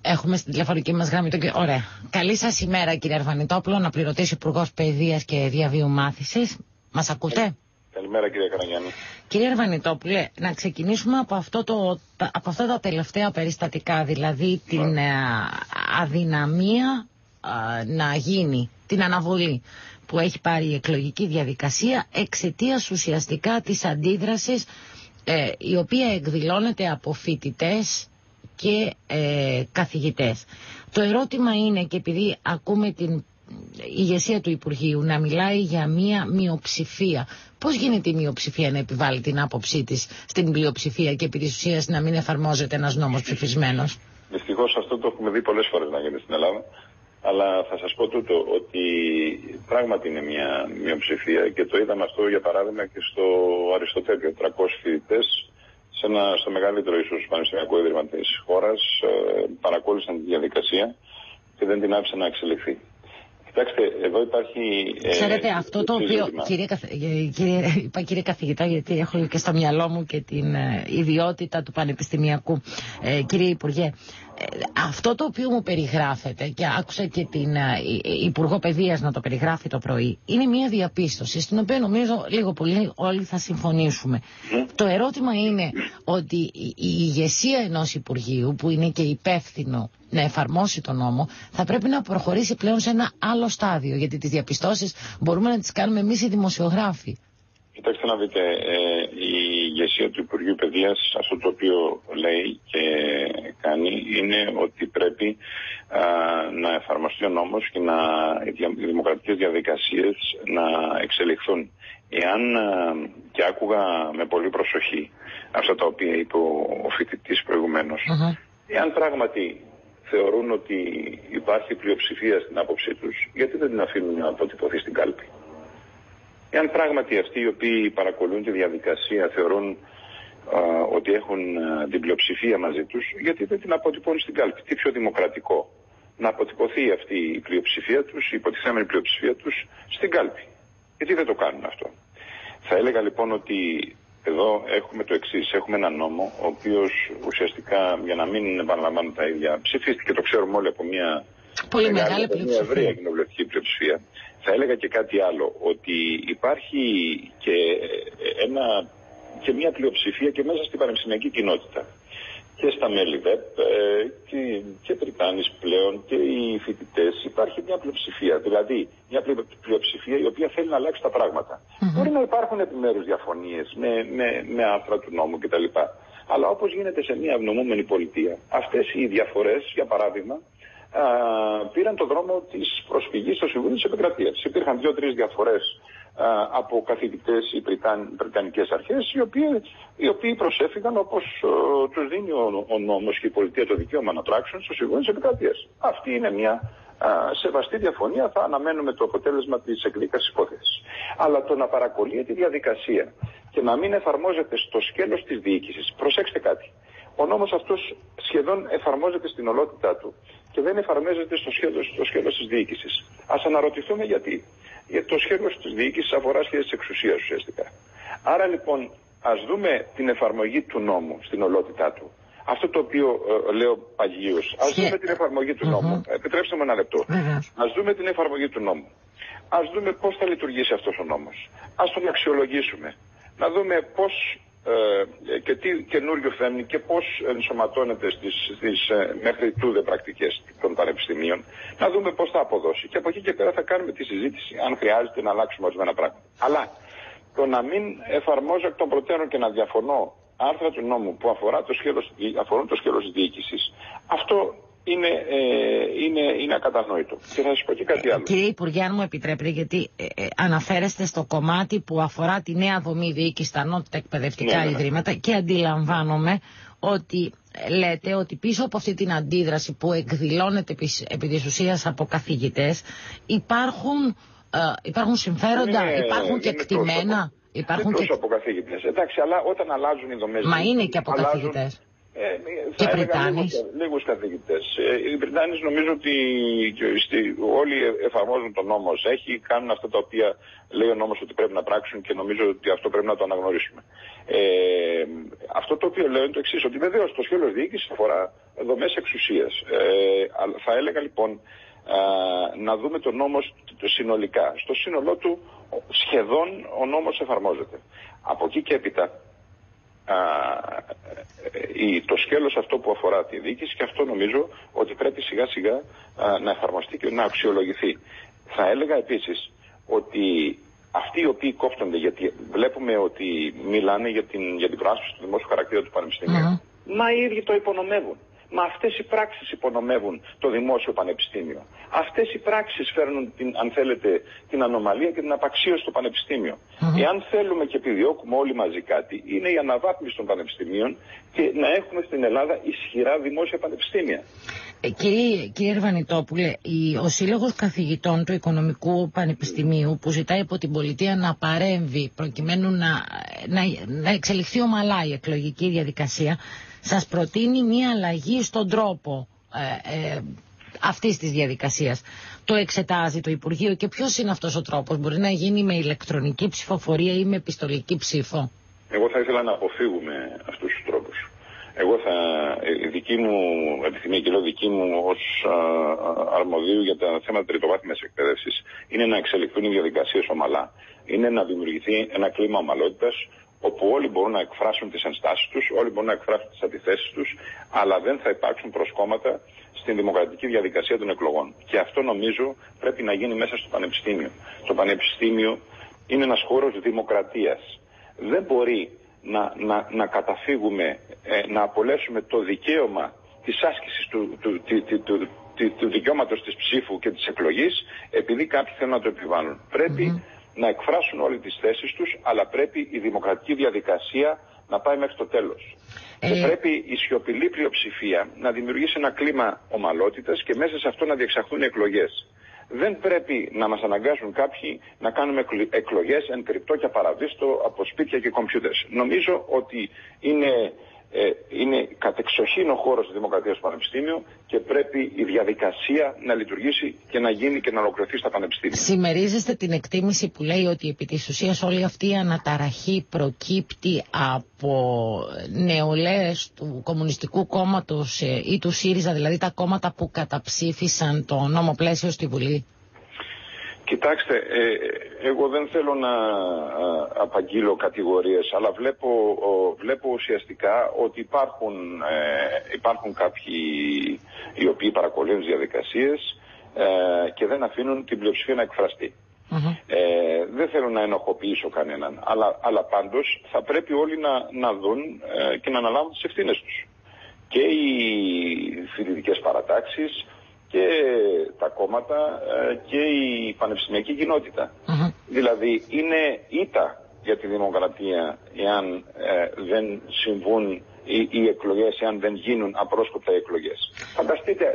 Έχουμε στην τηλεφωνική μας γραμμή τον κύριο. Ωραία. Καλή σας ημέρα, κύριε Αρβανιτόπουλο, αναπληρωτής Υπουργός Παιδείας και Διαβίου Μάθησης. Μας ακούτε? Καλημέρα, κύριε Καραγιάννη. Κύριε Αρβανιτόπουλε, να ξεκινήσουμε από αυτά τα τελευταία περιστατικά, δηλαδή την αδυναμία να γίνει, την αναβολή που έχει πάρει η εκλογική διαδικασία εξαιτίας ουσιαστικά της αντίδρασης η οποία εκδηλώνεται από φοιτητές και καθηγητές. Το ερώτημα είναι, και επειδή ακούμε την ηγεσία του Υπουργείου να μιλάει για μία μειοψηφία, πώς γίνεται η μειοψηφία να επιβάλλει την άποψή της στην πλειοψηφία και επί της ουσίας να μην εφαρμόζεται ένας νόμος ψηφισμένος? Δυστυχώς αυτό το έχουμε δει πολλές φορές να γίνεται στην Ελλάδα. Αλλά θα σας πω τούτο, ότι πράγματι είναι μια μειοψηφία και το είδαμε αυτό για παράδειγμα και στο Αριστοτέλειο. 300 φοιτητές στο μεγαλύτερο ίσως πανεπιστημιακό ίδρυμα της χώρας παρακόλλησαν τη διαδικασία και δεν την άφησαν να εξελιχθεί. Κοιτάξτε, εδώ υπάρχει... Ξέρετε, αυτό το οποίο, κύριε καθηγητά, γιατί έχω και στο μυαλό μου και την ιδιότητα του πανεπιστημιακού, κύριε Υπουργέ, αυτό το οποίο μου περιγράφεται, και άκουσα και την Υπουργό Παιδείας να το περιγράφει το πρωί, είναι μια διαπίστωση στην οποία νομίζω λίγο πολύ όλοι θα συμφωνήσουμε. Το ερώτημα είναι ότι η ηγεσία ενός Υπουργείου, που είναι και υπεύθυνο να εφαρμόσει τον νόμο, θα πρέπει να προχωρήσει πλέον σε ένα άλλο στάδιο, γιατί τις διαπιστώσεις μπορούμε να τις κάνουμε εμείς οι δημοσιογράφοι. Κοιτάξτε να δείτε, η ηγεσία του Υπουργείου Παιδείας, αυτό το οποίο λέει και κάνει, είναι ότι πρέπει να εφαρμοστεί ο νόμος και οι δημοκρατικές διαδικασίες να εξελιχθούν. Εάν, και άκουγα με πολύ προσοχή αυτά τα οποία είπε ο φοιτητής προηγουμένως, εάν πράγματι θεωρούν ότι υπάρχει πλειοψηφία στην άποψή τους, γιατί δεν την αφήνουν να αποτυπωθεί στην κάλπη? Εάν πράγματι αυτοί οι οποίοι παρακολουθούν τη διαδικασία θεωρούν ότι έχουν την πλειοψηφία μαζί τους, γιατί δεν την αποτυπώνουν στην κάλπη? Τι πιο δημοκρατικό να αποτυπωθεί αυτή η πλειοψηφία τους, η υποτιθέμενη πλειοψηφία τους στην κάλπη? Γιατί δεν το κάνουν αυτό? Θα έλεγα λοιπόν ότι εδώ έχουμε το εξής. Έχουμε ένα νόμο, ο οποίος ουσιαστικά, για να μην επαναλαμβάνω τα ίδια, ψηφίστηκε, το ξέρουμε όλοι, από μια πολύ μεγάλη πλειοψηφία, ευρεία κοινοβουλευτική πλειοψηφία. Θα έλεγα και κάτι άλλο, ότι υπάρχει και μια πλειοψηφία και μέσα στην πανεπιστημιακή κοινότητα. Και στα μέλη ΔΕΠ και Βρυτάνης πλέον και οι φοιτητές υπάρχει μια πλειοψηφία. Δηλαδή μια πλειοψηφία η οποία θέλει να αλλάξει τα πράγματα. Μπορεί να υπάρχουν επιμέρους διαφωνίες με άρθρα του νόμου κτλ. Αλλά όπως γίνεται σε μια ευνομούμενη πολιτεία, αυτές οι διαφορές, για παράδειγμα, πήραν το δρόμο της προσφυγής στο Συμβούλιο της Επικρατείας. Υπήρχαν 2-3 διαφορές από καθηγητές ή βρετανικές αρχές, οι οποίοι προσέφυγαν, όπως τους δίνει ο νόμος και η πολιτεία, το δικαίωμα να πράξουν στο Συμβούλιο της Επικρατείας. Αυτή είναι μια σεβαστή διαφωνία. Θα αναμένουμε το αποτέλεσμα της εκδίκασης υπόθεσης. Αλλά το να παρακολουθεί τη διαδικασία και να μην εφαρμόζεται στο σκέλος της διοίκησης, προσέξτε κάτι. Ο νόμος αυτός σχεδόν εφαρμόζεται στην ολότητά του και δεν εφαρμόζεται στο σκέλος της διοίκησης. Ας αναρωτηθούμε γιατί. Γιατί το σκέλος της διοίκησης αφορά σχέσεις της εξουσίας ουσιαστικά. Άρα λοιπόν ας δούμε την εφαρμογή του νόμου στην ολότητά του. Αυτό το οποίο λέω παγίως. Ας δούμε την εφαρμογή του νόμου. Επιτρέψτε μου ένα λεπτό. Ας δούμε την εφαρμογή του νόμου. Ας δούμε πώς θα λειτουργήσει αυτός ο νόμος. Ας τον αξιολογήσουμε. Να δούμε πώς και τι καινούριο φέρνει και πώς ενσωματώνεται στις μέχρι τούδε πρακτικές των πανεπιστημίων. Να δούμε πώς θα αποδώσει. Και από εκεί και πέρα θα κάνουμε τη συζήτηση αν χρειάζεται να αλλάξουμε ορισμένα πράγματα. Αλλά το να μην εφαρμόζω εκ των προτέρων και να διαφωνώ άρθρα του νόμου που αφορούν το σκέλος της διοίκησης, αυτό είναι ακατανόητο. Και θα σας πω και κάτι άλλο. Κύριε Υπουργέ, αν μου επιτρέπετε, γιατί αναφέρεστε στο κομμάτι που αφορά τη νέα δομή διοίκηση στα ανώτατα εκπαιδευτικά ιδρύματα και αντιλαμβάνομαι ότι λέτε ότι πίσω από αυτή την αντίδραση που εκδηλώνεται επί της ουσίας από καθηγητές υπάρχουν συμφέροντα, υπάρχουν και κτημένα. Υπάρχουν και από καθηγητές. Εντάξει, αλλά όταν αλλάζουν οι δομές. Μα είναι και από καθηγητές. Και οι Βρετάνες. Λίγους καθηγητές. Οι Βρετάνες νομίζω ότι όλοι εφαρμόζουν τον νόμο ως έχει, κάνουν αυτά τα οποία λέει ο νόμος ότι πρέπει να πράξουν και νομίζω ότι αυτό πρέπει να το αναγνωρίσουμε. Αυτό το οποίο λέω είναι το εξής, ότι βεβαίως το σχέδιο διοίκησης αφορά δομές εξουσίας. Θα έλεγα λοιπόν να δούμε τον νόμο συνολικά. Στο σύνολό του σχεδόν ο νόμος εφαρμόζεται. Από εκεί και έπειτα το σκέλος αυτό που αφορά τη διοίκηση, και αυτό νομίζω ότι πρέπει σιγά σιγά να εφαρμοστεί και να αξιολογηθεί. Θα έλεγα επίσης ότι αυτοί οι οποίοι κόφτονται, γιατί βλέπουμε ότι μιλάνε για την προάσπιση του δημόσιου χαρακτήρα του Πανεπιστημίου, μα οι ίδιοι το υπονομεύουν. Μα αυτές οι πράξεις υπονομεύουν το δημόσιο πανεπιστήμιο. Αυτές οι πράξεις φέρνουν, αν θέλετε, την ανομαλία και την απαξίωση στο πανεπιστήμιο. Εάν θέλουμε και επιδιώκουμε όλοι μαζί κάτι, είναι η αναβάθμιση των πανεπιστημίων και να έχουμε στην Ελλάδα ισχυρά δημόσια πανεπιστήμια. Κύριε Ερβανιτόπουλε, ο Σύλλογος Καθηγητών του Οικονομικού Πανεπιστημίου, που ζητάει από την πολιτεία να παρέμβει προκειμένου να εξελιχθεί ομαλά η εκλογική διαδικασία, σας προτείνει μία αλλαγή στον τρόπο αυτής της διαδικασίας. Το εξετάζει το Υπουργείο και ποιος είναι αυτός ο τρόπος? Μπορεί να γίνει με ηλεκτρονική ψηφοφορία ή με επιστολική ψήφο? Εγώ θα ήθελα να αποφύγουμε αυτούς τους τρόπους. Η δική μου επιθυμία, και λέω δική μου ως αρμοδίου για τα θέματα τριτοβάθμιας εκπαίδευσης, είναι να εξελιχθούν οι διαδικασίες ομαλά. Είναι να δημιουργηθεί ένα κλίμα ομαλότητας, όπου όλοι μπορούν να εκφράσουν τις ενστάσεις τους, όλοι μπορούν να εκφράσουν τις αντιθέσεις τους, αλλά δεν θα υπάρξουν προσκόμματα στην δημοκρατική διαδικασία των εκλογών. Και αυτό νομίζω πρέπει να γίνει μέσα στο Πανεπιστήμιο. Το Πανεπιστήμιο είναι ένας χώρος δημοκρατίας. Δεν μπορεί να καταφύγουμε, να απολέσουμε το δικαίωμα της άσκησης του δικαιώματος της ψήφου και της εκλογής, επειδή κάποιοι θέλουν να το επιβάλλουν. Πρέπει να εκφράσουν όλοι τις θέσεις τους, αλλά πρέπει η δημοκρατική διαδικασία να πάει μέχρι το τέλος. Και πρέπει η σιωπηλή πλειοψηφία να δημιουργήσει ένα κλίμα ομαλότητας και μέσα σε αυτό να διεξαχθούν εκλογές. Δεν πρέπει να μας αναγκάσουν κάποιοι να κάνουμε εκλογές εν κρυπτό και απαραβίστο από σπίτια και κομπιούτερς. Νομίζω ότι είναι κατεξοχήν ο χώρος της δημοκρατίας του Πανεπιστήμιου και πρέπει η διαδικασία να λειτουργήσει και να γίνει και να ολοκληρωθεί στα πανεπιστήμια. Συμμερίζεστε την εκτίμηση που λέει ότι επί της ουσίας όλη αυτή η αναταραχή προκύπτει από νεολαίες του Κομμουνιστικού Κόμματος ή του ΣΥΡΙΖΑ, δηλαδή τα κόμματα που καταψήφισαν το νόμο πλαίσιο στη Βουλή? Κοιτάξτε, εγώ δεν θέλω να απαγγείλω κατηγορίες, αλλά βλέπω ουσιαστικά ότι υπάρχουν κάποιοι οι οποίοι παρακολουθούν τις διαδικασίες και δεν αφήνουν την πλειοψηφία να εκφραστεί. Δεν θέλω να ενοχοποιήσω κανέναν, αλλά πάντως θα πρέπει όλοι να δουν και να αναλάβουν τις ευθύνες τους. Και οι φοιτητικές παρατάξεις και τα κόμματα και η πανεπιστημιακή κοινότητα. Δηλαδή είναι ήττα για τη δημοκρατία εάν δεν συμβούν οι εκλογές, εάν δεν γίνουν απρόσκοπτα οι εκλογές. Φανταστείτε,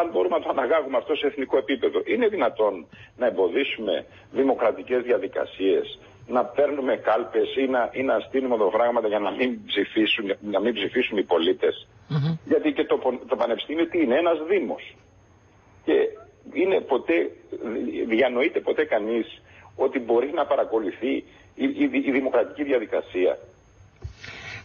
αν μπορούμε να το αναγάγουμε αυτό σε εθνικό επίπεδο, είναι δυνατόν να εμποδίσουμε δημοκρατικές διαδικασίες, να παίρνουμε κάλπες ή να στείλουμε οδοφράγματα για να μην ψηφίσουν οι πολίτες? Γιατί και το πανεπιστήμιο τι είναι? Ένας δήμος. Και διανοείται ποτέ κανείς ότι μπορεί να παρακολουθεί η δημοκρατική διαδικασία?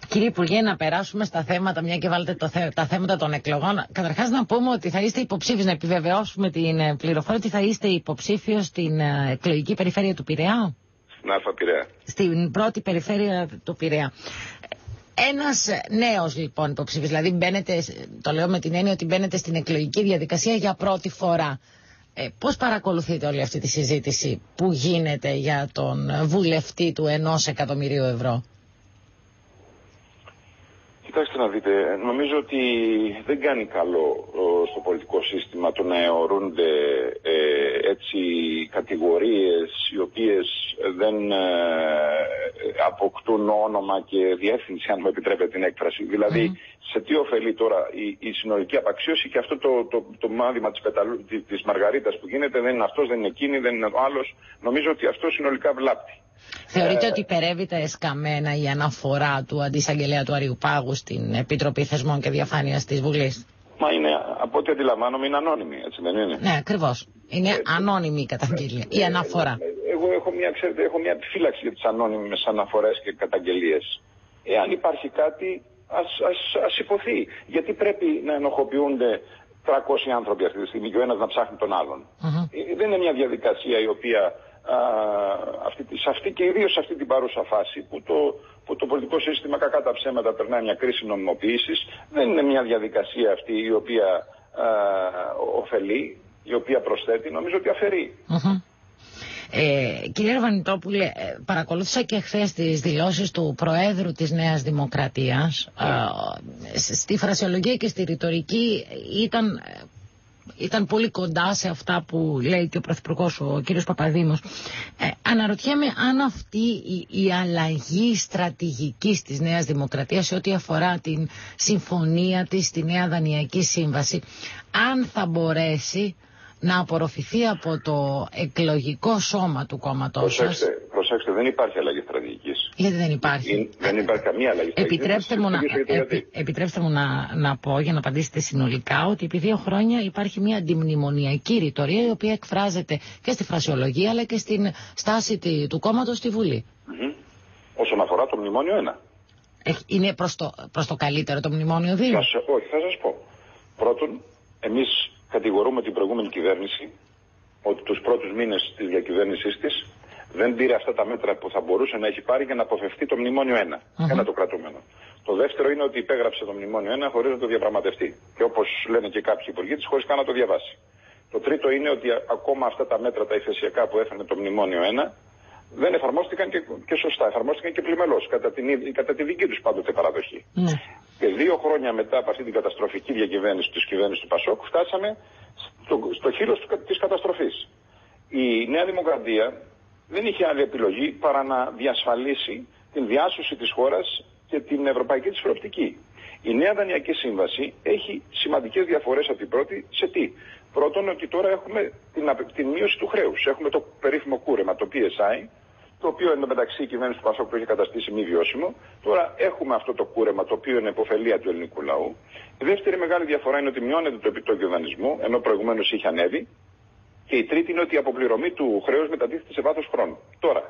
Κύριε Υπουργέ, να περάσουμε στα θέματα, μια και βάλετε τα θέματα των εκλογών. Καταρχάς να πούμε ότι θα είστε υποψήφιος, να επιβεβαιώσουμε την πληροφορία ότι θα είστε υποψήφιος στην εκλογική περιφέρεια του Πειραιά. Στην Α' Πειραιά. Στην πρώτη περιφέρεια του Πειραιά. Ένας νέος λοιπόν υποψήφιος, δηλαδή μπαίνετε, το λέω με την έννοια ότι μπαίνετε στην εκλογική διαδικασία για πρώτη φορά. Πώς παρακολουθείτε όλη αυτή τη συζήτηση που γίνεται για τον βουλευτή του 1 εκατομμυρίου ευρώ? Κοιτάξτε να δείτε, νομίζω ότι δεν κάνει καλό στο πολιτικό σύστημα το να αιωρούνται έτσι κατηγορίες οι οποίες δεν αποκτούν όνομα και διεύθυνση, αν μου επιτρέπετε την έκφραση. Δηλαδή, σε τι ωφελεί τώρα η συνολική απαξίωση και αυτό το μάθημα της Μαργαρίτας που γίνεται? Δεν είναι αυτός, δεν είναι εκείνη, δεν είναι ο άλλος. Νομίζω ότι αυτό συνολικά βλάπτει. Θεωρείτε ότι υπερεύεται εσκαμμένα η αναφορά του αντισαγγελέα του Αριουπάγου στην Επιτροπή Θεσμών και Διαφάνειας της Βουλής? Μα είναι, από ό,τι αντιλαμβάνομαι, είναι ανώνυμη, έτσι δεν είναι? Ναι, ακριβώς. Είναι ανώνυμη η καταγγελία, η αναφορά. Εγώ έχω μια επιφύλαξη για τις ανώνυμες αναφορές και καταγγελίες. Εάν υπάρχει κάτι, ας υποθεί. Γιατί πρέπει να ενοχοποιούνται 300 άνθρωποι αυτή τη στιγμή και ο ένας να ψάχνει τον άλλον? Δεν είναι μια διαδικασία η οποία σε αυτή και ιδίως σε αυτή την παρούσα φάση που το πολιτικό σύστημα κακά τα ψέματα περνάει μια κρίση νομιμοποίησης, δεν είναι μια διαδικασία αυτή η οποία ωφελεί, η οποία προσθέτει, νομίζω ότι αφαιρεί. Κύριε Αρβανιτόπουλε, παρακολούθησα και χθες τις δηλώσεις του Προέδρου της Νέας Δημοκρατίας. Στη φρασιολογία και στη ρητορική ήταν πολύ κοντά σε αυτά που λέει και ο Πρωθυπουργός, ο κύριος Παπαδήμος. Αναρωτιέμαι αν αυτή η αλλαγή στρατηγικής της Νέας Δημοκρατίας σε ό,τι αφορά την συμφωνία της, τη Νέα Δανειακή Σύμβαση, αν θα μπορέσει να απορροφηθεί από το εκλογικό σώμα του κόμματός σας. Προσέξτε, δεν υπάρχει αλλαγή στρατηγικής. Γιατί δεν υπάρχει? Δεν υπάρχει καμία αλλαγή στρατηγικής. Επιτρέψτε μου να πω, για να απαντήσετε συνολικά, ότι επί 2 χρόνια υπάρχει μια αντιμνημονιακή ρητορία η οποία εκφράζεται και στη φρασιολογία αλλά και στην στάση του κόμματος στη Βουλή. Όσον αφορά το μνημόνιο 1. Είναι προς το καλύτερο το μνημόνιο 2? Όχι, θα σας πω. Πρώτον, εμείς κατηγορούμε την προηγούμενη κυβέρνηση ότι τους πρώτους μήνες της διακυβέρνησής της δεν πήρε αυτά τα μέτρα που θα μπορούσε να έχει πάρει για να αποφευθεί το μνημόνιο 1. Ένα το κρατούμενο. Το δεύτερο είναι ότι υπέγραψε το μνημόνιο 1 χωρίς να το διαπραγματευτεί. Και όπως λένε και κάποιοι υπουργοί της, χωρίς καν να το διαβάσει. Το τρίτο είναι ότι ακόμα αυτά τα μέτρα τα υφεσιακά που έφερε το μνημόνιο 1 δεν εφαρμόστηκαν και σωστά. Εφαρμόστηκαν και πλημελώς, κατά τη δική τους πάντοτε παραδοχή. Και 2 χρόνια μετά από αυτή την καταστροφική διακυβέρνηση της κυβέρνησης του Πασόκ, φτάσαμε στο χείλος της καταστροφής. Η Νέα Δημοκρατία δεν είχε άλλη επιλογή παρά να διασφαλίσει την διάσωση της χώρας και την ευρωπαϊκή της προοπτική. Η Νέα Δανειακή Σύμβαση έχει σημαντικές διαφορές από την πρώτη σε τι? Πρώτον, ότι τώρα έχουμε την μείωση του χρέους. Έχουμε το περίφημο κούρεμα, το PSI, το οποίο εντωμεταξύ η κυβέρνηση του Πασόκ το έχει καταστήσει μη βιώσιμο. Τώρα έχουμε αυτό το κούρεμα, το οποίο είναι υποφελία του ελληνικού λαού. Η δεύτερη μεγάλη διαφορά είναι ότι μειώνεται το επιτόκιο δανεισμού, ενώ προηγουμένως είχε ανέβει. Και η τρίτη είναι ότι η αποπληρωμή του χρέους μετατίθεται σε βάθος χρόνου. Τώρα,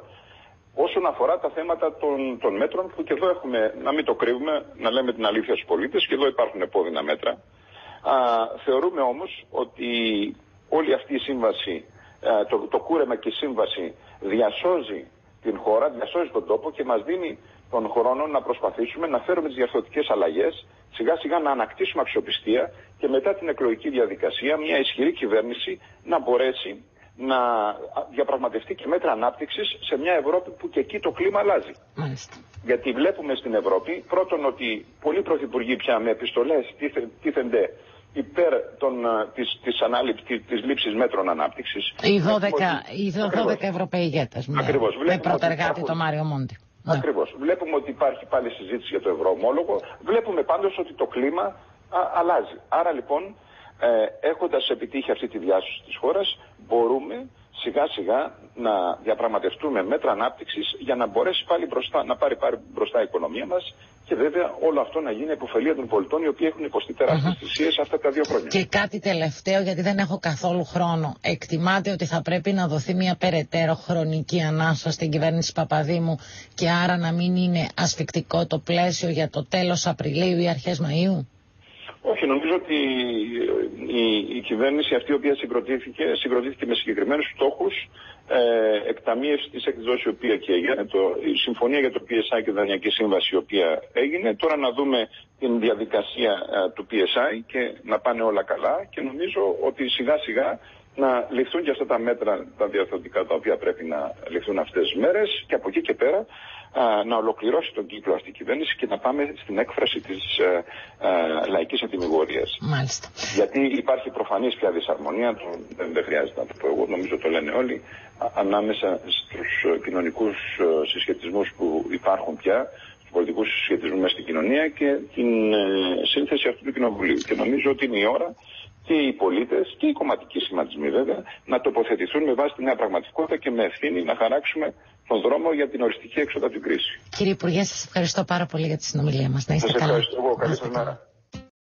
όσον αφορά τα θέματα των μέτρων, που και εδώ έχουμε, να μην το κρύβουμε, να λέμε την αλήθεια στους πολίτες, και εδώ υπάρχουν επώδυνα μέτρα. Θεωρούμε όμως ότι όλη αυτή η σύμβαση, το κούρεμα και η σύμβαση διασώζει την χώρα, διασώζει τον τόπο και μας δίνει τον χρόνο να προσπαθήσουμε να φέρουμε τις διαρθρωτικές αλλαγές, σιγά σιγά να ανακτήσουμε αξιοπιστία και μετά την εκλογική διαδικασία μια ισχυρή κυβέρνηση να μπορέσει να διαπραγματευτεί και μέτρα ανάπτυξης σε μια Ευρώπη που και εκεί το κλίμα αλλάζει. Γιατί βλέπουμε στην Ευρώπη πρώτον ότι πολλοί πρωθυπουργοί πια με επιστολές τίθενται υπέρ της λήψης μέτρων ανάπτυξης. Οι 12 Ευρωπαίοι ηγέτες. Ακριβώς. Με πρωτεργάτη το Μάριο Μόντι. Ακριβώς. Βλέπουμε ότι υπάρχει πάλι συζήτηση για το ευρωομόλογο. Βλέπουμε πάντως ότι το κλίμα αλλάζει. Άρα λοιπόν, έχοντας επιτύχει αυτή τη διάσωση της χώρας, μπορούμε σιγά σιγά να διαπραγματευτούμε μέτρα ανάπτυξης για να μπορέσει πάλι να πάρει μπροστά η οικονομία μας και βέβαια όλο αυτό να γίνει υποφελία των πολιτών οι οποίοι έχουν υποστεί τεράστιες θυσίες αυτά τα 2 χρόνια. Και κάτι τελευταίο, γιατί δεν έχω καθόλου χρόνο. Εκτιμάτε ότι θα πρέπει να δοθεί μια περαιτέρω χρονική ανάσα στην κυβέρνηση Παπαδήμου και άρα να μην είναι ασφικτικό το πλαίσιο για το τέλος Απριλίου ή αρχές Μαΐου? Όχι, νομίζω ότι η κυβέρνηση αυτή η οποία συγκροτήθηκε με συγκεκριμένους στόχους, εκταμείευση της εκδόσης η οποία και έγινε, η συμφωνία για το PSI και η Δανειακή Σύμβαση η οποία έγινε, τώρα να δούμε την διαδικασία του PSI και να πάνε όλα καλά και νομίζω ότι σιγά σιγά να ληφθούν και αυτά τα μέτρα τα διαρθρωτικά τα οποία πρέπει να ληφθούν αυτές τις μέρες και από εκεί και πέρα να ολοκληρώσει τον κύκλο αυτή η κυβέρνηση και να πάμε στην έκφραση της λαϊκής ετυμηγορίας. Μάλιστα. Γιατί υπάρχει προφανής πια δυσαρμονία, δεν χρειάζεται να το πω εγώ, νομίζω το λένε όλοι, ανάμεσα στους κοινωνικούς συσχετισμούς που υπάρχουν πια, στους πολιτικούς συσχετισμούς μέσα στην κοινωνία και την σύνθεση αυτού του κοινοβουλίου. Και νομίζω ότι είναι η ώρα και οι πολίτες και οι κομματικοί σχηματισμοί βέβαια να τοποθετηθούν με βάση τη νέα πραγματικότητα και με ευθύνη να χαράξουμε τον δρόμο για την οριστική έξοδο από την κρίση. Κύριε Υπουργέ, σας ευχαριστώ πάρα πολύ για τη συνομιλία μας. Να είστε καλά. Σας ευχαριστώ εγώ. Καλή σας μέρα.